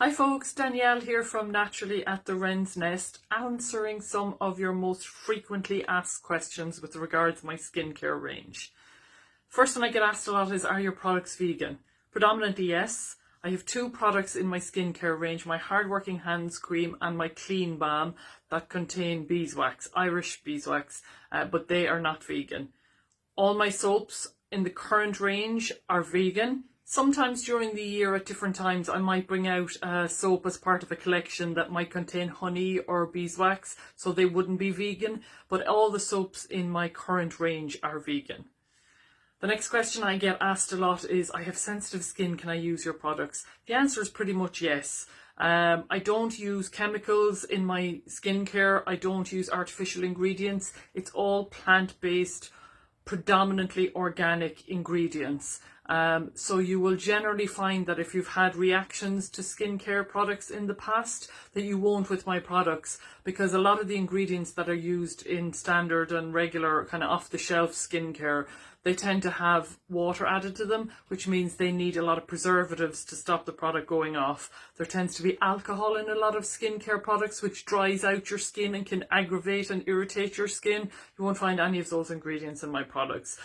Hi folks, Danielle here from Naturally at the Wren's Nest, answering some of your most frequently asked questions with regards to my skincare range. First one I get asked a lot is, are your products vegan? Predominantly yes. I have two products in my skincare range, my Hardworking Hands Cream and my Clean Balm, that contain beeswax, Irish beeswax, but they are not vegan. All my soaps in the current range are vegan. Sometimes during the year at different times I might bring out a soap as part of a collection that might contain honey or beeswax, so they wouldn't be vegan, but all the soaps in my current range are vegan. The next question I get asked a lot is, I have sensitive skin, can I use your products? The answer is pretty much yes. I don't use chemicals in my skincare. I don't use artificial ingredients. It's all plant-based, predominantly organic ingredients. So you will generally find that if you've had reactions to skincare products in the past, that you won't with my products, because a lot of the ingredients that are used in standard and regular kind of off-the-shelf skincare, they tend to have water added to them, which means they need a lot of preservatives to stop the product going off. There tends to be alcohol in a lot of skincare products, which dries out your skin and can aggravate and irritate your skin. You won't find any of those ingredients in my products.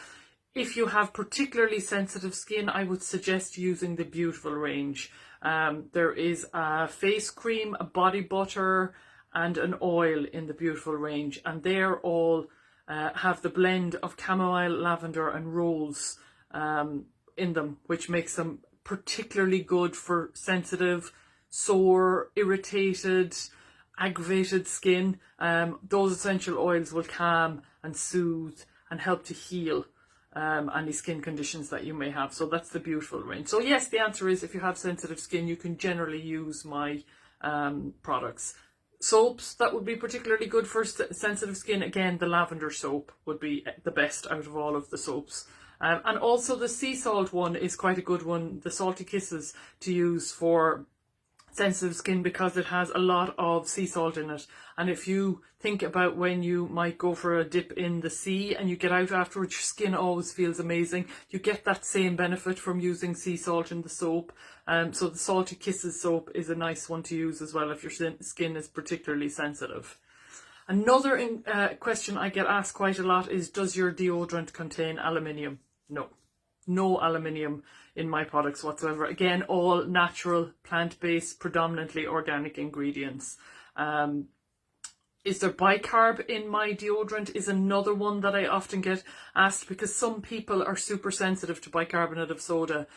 If you have particularly sensitive skin, I would suggest using the Beautiful range. There is a face cream, a body butter, and an oil in the Beautiful range, and they're all have the blend of chamomile, lavender and rose in them, which makes them particularly good for sensitive, sore, irritated, aggravated skin. Those essential oils will calm and soothe and help to heal any skin conditions that you may have. So that's the Beautiful range. So yes, the answer is, if you have sensitive skin, you can generally use my products. Soaps that would be particularly good for sensitive skin, again, the lavender soap would be the best out of all of the soaps. And also the sea salt one is quite a good one, the Salty Kisses, to use for sensitive skin, because it has a lot of sea salt in it. And if you think about when you might go for a dip in the sea and you get out afterwards, your skin always feels amazing. You get that same benefit from using sea salt in the soap. So the Salty Kisses soap is a nice one to use as well if your skin is particularly sensitive. Another question I get asked quite a lot is, does your deodorant contain aluminium? No aluminium in my products whatsoever. Again, all natural, plant-based, predominantly organic ingredients. Is there bicarb in my deodorant is another one that I often get asked, because some people are super sensitive to bicarbonate of soda.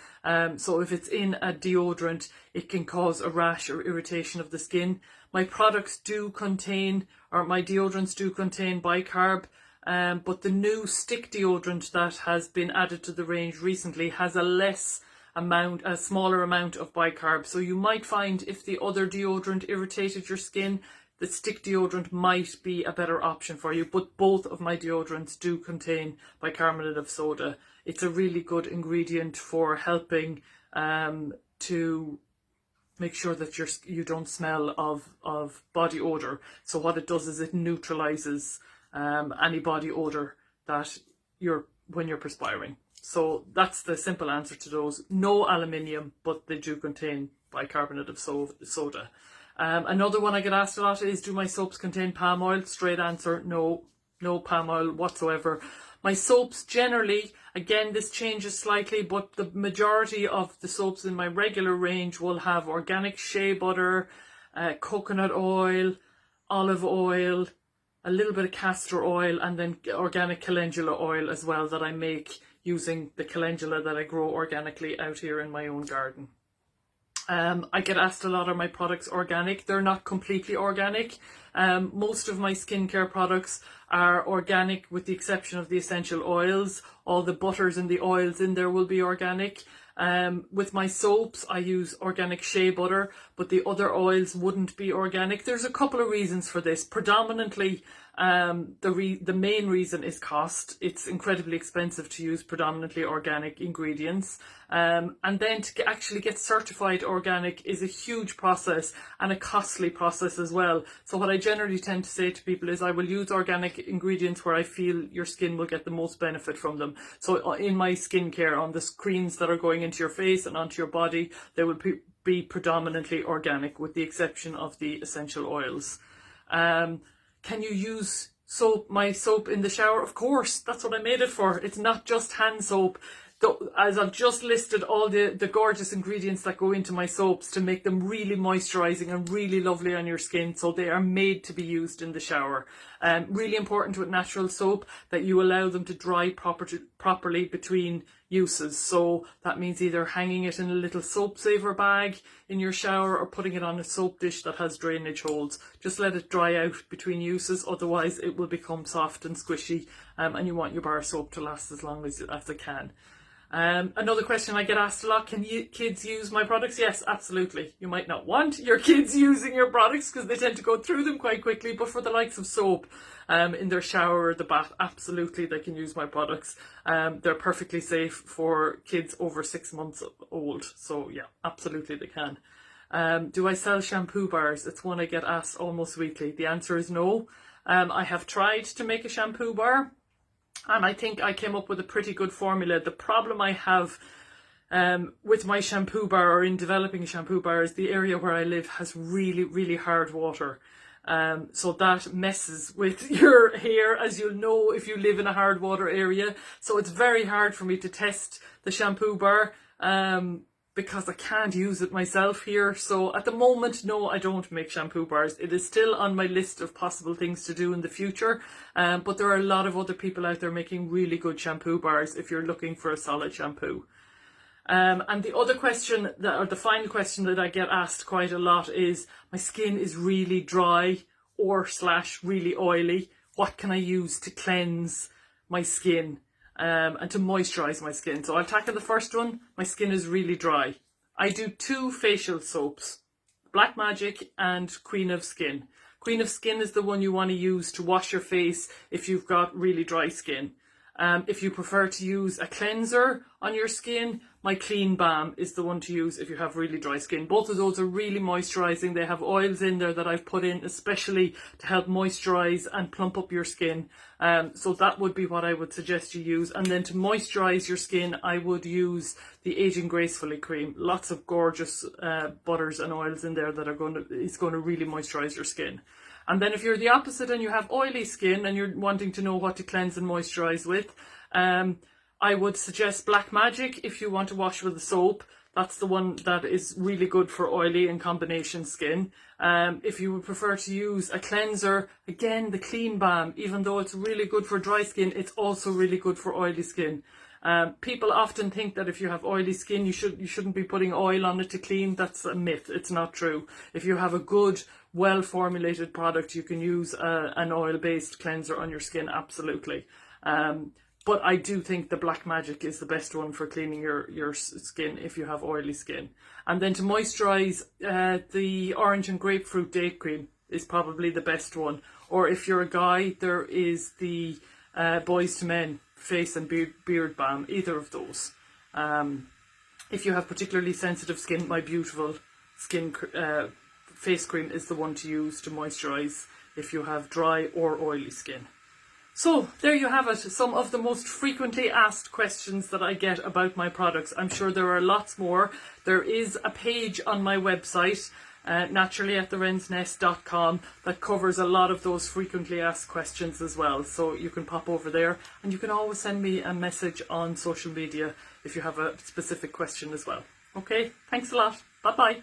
So if it's in a deodorant, it can cause a rash or irritation of the skin. My products do contain, or my deodorants do contain bicarb. But the new stick deodorant that has been added to the range recently has a smaller amount of bicarb. So you might find, if the other deodorant irritated your skin, the stick deodorant might be a better option for you. But both of my deodorants do contain bicarbonate of soda. It's a really good ingredient for helping to make sure that you don't smell of body odor. So what it does is it neutralizes any body odor that when you're perspiring. So that's the simple answer to those. No aluminium, but they do contain bicarbonate of soda. Another one I get asked a lot is, do my soaps contain palm oil? Straight answer, no palm oil whatsoever. My soaps generally, again, this changes slightly, but the majority of the soaps in my regular range will have organic shea butter, coconut oil, olive oil, a little bit of castor oil, and then organic calendula oil as well, that I make using the calendula that I grow organically out here in my own garden. I get asked a lot, are my products organic? They're not completely organic. Most of my skincare products are organic, with the exception of the essential oils. All the butters and the oils in there will be organic. With my soaps, I use organic shea butter, but the other oils wouldn't be organic. There's a couple of reasons for this. Predominantly, the main reason is cost. It's incredibly expensive to use predominantly organic ingredients. And then to actually get certified organic is a huge process and a costly process as well. So what I generally tend to say to people is, I will use organic ingredients where I feel your skin will get the most benefit from them. So in my skincare, on the creams that are going into your face and onto your body, they will be predominantly organic with the exception of the essential oils. Can you use my soap in the shower? Of course, that's what I made it for. It's not just hand soap. As I've just listed all the gorgeous ingredients that go into my soaps to make them really moisturising and really lovely on your skin, so they are made to be used in the shower. Really important with natural soap that you allow them to dry properly between uses. So that means either hanging it in a little soap saver bag in your shower or putting it on a soap dish that has drainage holes. Just let it dry out between uses, otherwise it will become soft and squishy, and you want your bar soap to last as long as it can. Another question I get asked a lot, can kids use my products? Yes, absolutely. You might not want your kids using your products because they tend to go through them quite quickly, but for the likes of soap in their shower or the bath, absolutely they can use my products. They're perfectly safe for kids over 6 months old, so yeah, absolutely they can. Do I sell shampoo bars? It's one I get asked almost weekly. The answer is no. I have tried to make a shampoo bar, and I think I came up with a pretty good formula. The problem I have with my shampoo bar, or in developing a shampoo bar, is the area where I live has really, really hard water. So that messes with your hair, as you'll know if you live in a hard water area. So it's very hard for me to test the shampoo bar because I can't use it myself here. So at the moment, no, I don't make shampoo bars. It is still on my list of possible things to do in the future. But there are a lot of other people out there making really good shampoo bars if you're looking for a solid shampoo. And the other question, or the final question that I get asked quite a lot is, my skin is really dry or / really oily. What can I use to cleanse my skin and to moisturise my skin? So I'll tackle the first one. My skin is really dry. I do 2 facial soaps, Black Magic and Queen of Skin. Queen of Skin is the one you want to use to wash your face if you've got really dry skin. If you prefer to use a cleanser on your skin, my Clean Balm is the one to use if you have really dry skin. Both of those are really moisturising. They have oils in there that I've put in especially to help moisturise and plump up your skin. So that would be what I would suggest you use. And then to moisturise your skin, I would use the Aging Gracefully cream. Lots of gorgeous butters and oils in there that is going to really moisturise your skin. And then if you're the opposite and you have oily skin and you're wanting to know what to cleanse and moisturise with, I would suggest Black Magic if you want to wash with a soap. That's the one that is really good for oily and combination skin. If you would prefer to use a cleanser, again, the Clean Balm, even though it's really good for dry skin, it's also really good for oily skin. People often think that if you have oily skin, you shouldn't be putting oil on it to clean. That's a myth. It's not true. If you have a good, well-formulated product, you can use an oil-based cleanser on your skin, absolutely. But I do think the Black Magic is the best one for cleaning your skin if you have oily skin. And then to moisturise, the Orange and Grapefruit Day Cream is probably the best one. Or if you're a guy, there is the Boys to Men Face and Beard Balm, either of those. If you have particularly sensitive skin, my Beautiful Skin face cream is the one to use to moisturise if you have dry or oily skin. So there you have it, some of the most frequently asked questions that I get about my products. I'm sure there are lots more. There is a page on my website, naturallyattherensnest.com, that covers a lot of those frequently asked questions as well. So you can pop over there, and you can always send me a message on social media if you have a specific question as well. Okay, thanks a lot. Bye bye.